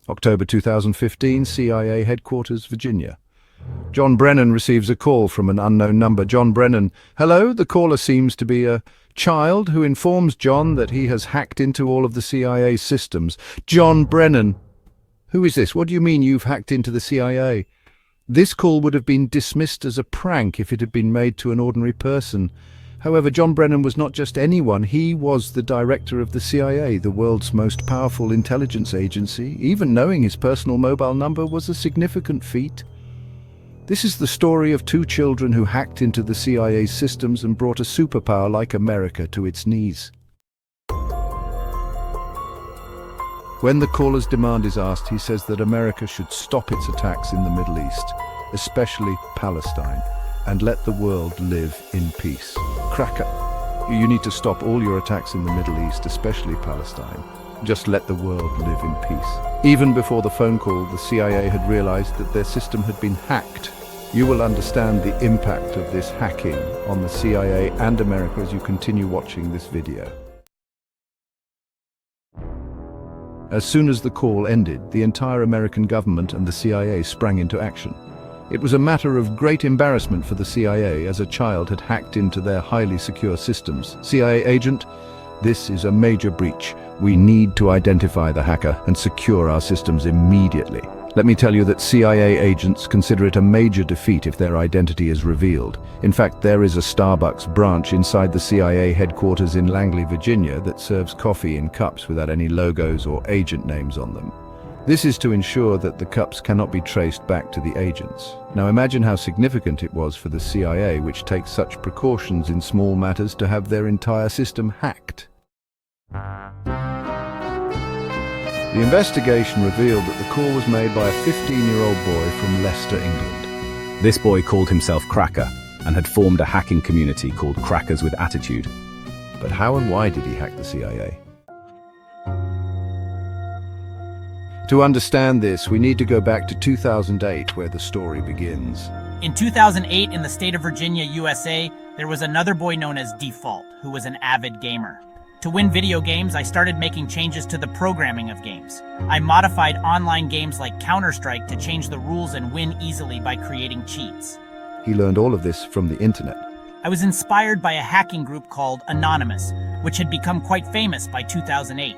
October 2015, CIA Headquarters, Virginia. John Brennan receives a call from an unknown number. John Brennan. Hello, the caller seems to be a child who informs John that he has hacked into all of the CIA systems. John Brennan. Who is this? What do you mean you've hacked into the CIA? This call would have been dismissed as a prank if it had been made to an ordinary person. However, John Brennan was not just anyone. He was the director of the CIA, the world's most powerful intelligence agency. Even knowing his personal mobile number was a significant feat. This is the story of two children who hacked into the CIA's systems and brought a superpower like America to its knees. When the caller's demand is asked, he says that America should stop its attacks in the Middle East, especially Palestine, and let the world live in peace. Cracka. You need to stop all your attacks in the Middle East, especially Palestine. Just let the world live in peace. Even before the phone call, the CIA had realized that their system had been hacked. You will understand the impact of this hacking on the CIA and America as you continue watching this video. As soon as the call ended, the entire American government and the CIA sprang into action. It was a matter of great embarrassment for the CIA as a child had hacked into their highly secure systems. CIA agent, this is a major breach. We need to identify the hacker and secure our systems immediately. Let me tell you that CIA agents consider it a major defeat if their identity is revealed. In fact, there is a Starbucks branch inside the CIA headquarters in Langley, Virginia that serves coffee in cups without any logos or agent names on them. This is to ensure that the cups cannot be traced back to the agents. Now imagine how significant it was for the CIA, which takes such precautions in small matters, to have their entire system hacked. The investigation revealed that the call was made by a 15-year-old boy from Leicester, England. This boy called himself Cracka and had formed a hacking community called Crackers with Attitude. But how and why did he hack the CIA? To understand this, we need to go back to 2008, where the story begins. In 2008, in the state of Virginia, USA, there was another boy known as Default, who was an avid gamer. To win video games, I started making changes to the programming of games. I modified online games like Counter-Strike to change the rules and win easily by creating cheats. He learned all of this from the internet. I was inspired by a hacking group called Anonymous, which had become quite famous by 2008.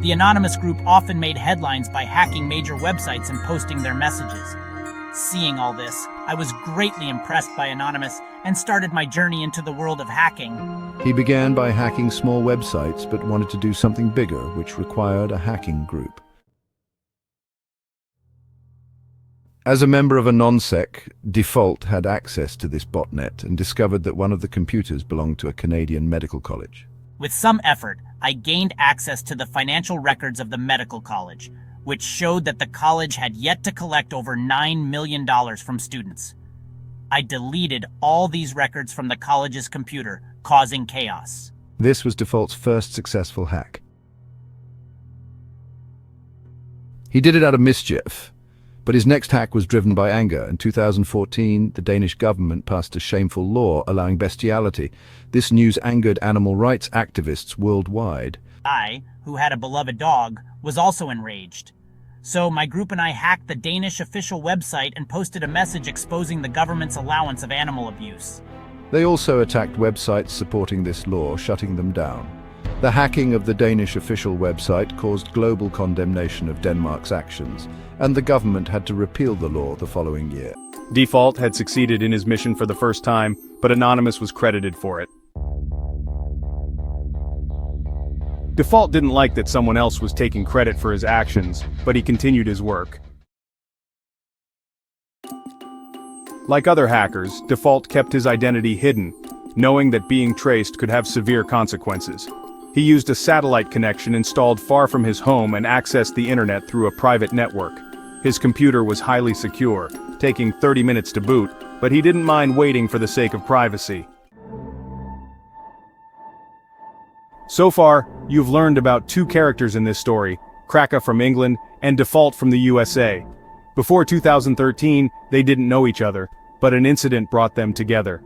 The Anonymous group often made headlines by hacking major websites and posting their messages. Seeing all this, I was greatly impressed by Anonymous and started my journey into the world of hacking. He began by hacking small websites, but wanted to do something bigger, which required a hacking group. As a member of a non-sec, Default had access to this botnet and discovered that one of the computers belonged to a Canadian medical college. With some effort, I gained access to the financial records of the medical college, which showed that the college had yet to collect over $9 million from students. I deleted all these records from the college's computer, causing chaos. This was Default's first successful hack. He did it out of mischief, but his next hack was driven by anger. In 2014, the Danish government passed a shameful law allowing bestiality. This news angered animal rights activists worldwide. I, who had a beloved dog, was also enraged. So my group and I hacked the Danish official website and posted a message exposing the government's allowance of animal abuse. They also attacked websites supporting this law, shutting them down. The hacking of the Danish official website caused global condemnation of Denmark's actions, and the government had to repeal the law the following year. Default had succeeded in his mission for the first time, but Anonymous was credited for it. Default didn't like that someone else was taking credit for his actions, but he continued his work. Like other hackers, Default kept his identity hidden, knowing that being traced could have severe consequences. He used a satellite connection installed far from his home and accessed the internet through a private network. His computer was highly secure, taking 30 minutes to boot, but he didn't mind waiting for the sake of privacy. So far, you've learned about two characters in this story, Cracka from England and Default from the USA. Before 2013, they didn't know each other, but an incident brought them together.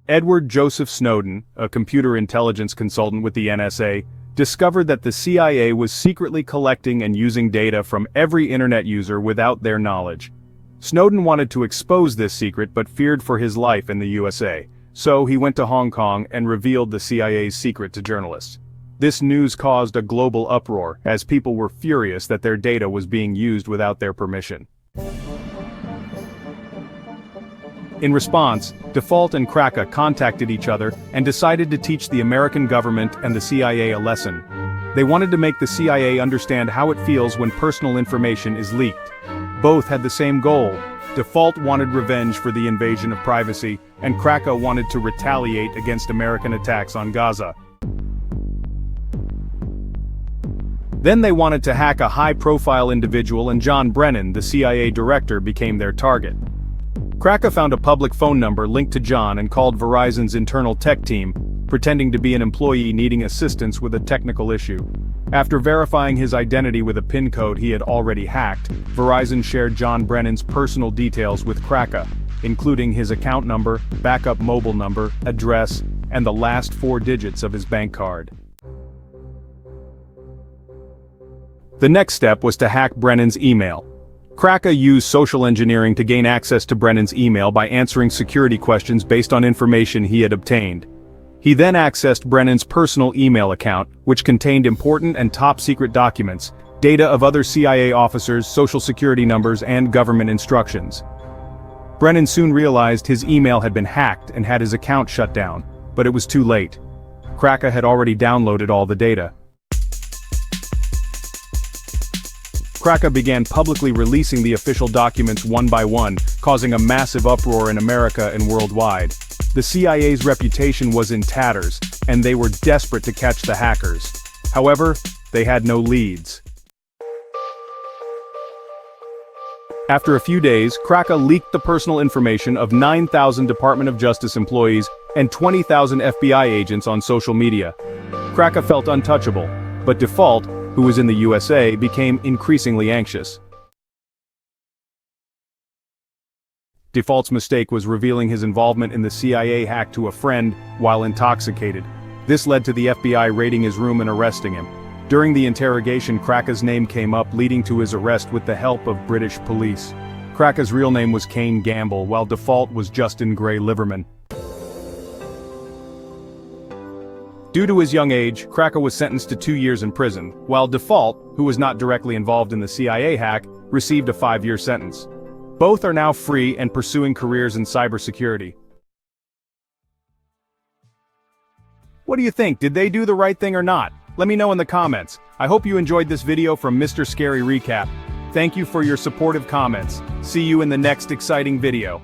Edward Joseph Snowden, a computer intelligence consultant with the NSA, discovered that the CIA was secretly collecting and using data from every internet user without their knowledge. Snowden wanted to expose this secret but feared for his life in the USA, so he went to Hong Kong and revealed the CIA's secret to journalists. This news caused a global uproar, as people were furious that their data was being used without their permission. In response, Default and Cracka contacted each other and decided to teach the American government and the CIA a lesson. They wanted to make the CIA understand how it feels when personal information is leaked. Both had the same goal. Default wanted revenge for the invasion of privacy, and Cracka wanted to retaliate against American attacks on Gaza. Then they wanted to hack a high-profile individual, and John Brennan, the CIA director, became their target. Cracka found a public phone number linked to John and called Verizon's internal tech team, pretending to be an employee needing assistance with a technical issue. After verifying his identity with a PIN code he had already hacked, Verizon shared John Brennan's personal details with Cracka, including his account number, backup mobile number, address, and the last 4 digits of his bank card. The next step was to hack Brennan's email. Cracka used social engineering to gain access to Brennan's email by answering security questions based on information he had obtained. He then accessed Brennan's personal email account, which contained important and top-secret documents, data of other CIA officers, social security numbers, and government instructions. Brennan soon realized his email had been hacked and had his account shut down, but it was too late. Cracka had already downloaded all the data. Cracka began publicly releasing the official documents one by one, causing a massive uproar in America and worldwide. The CIA's reputation was in tatters, and they were desperate to catch the hackers. However, they had no leads. After a few days, Cracka leaked the personal information of 9,000 Department of Justice employees and 20,000 FBI agents on social media. Cracka felt untouchable, but Default, who was in the USA, became increasingly anxious. Default's mistake was revealing his involvement in the CIA hack to a friend while intoxicated. This led to the FBI raiding his room and arresting him. During the interrogation, Cracka's name came up, leading to his arrest with the help of British police. Cracka's real name was Kane Gamble, while Default was Justin Gray Liverman. Due to his young age, Cracka was sentenced to 2 years in prison, while Default, who was not directly involved in the CIA hack, received a 5-year sentence. Both are now free and pursuing careers in cybersecurity. What do you think? Did they do the right thing or not? Let me know in the comments. I hope you enjoyed this video from Mr. Scary Recap. Thank you for your supportive comments. See you in the next exciting video.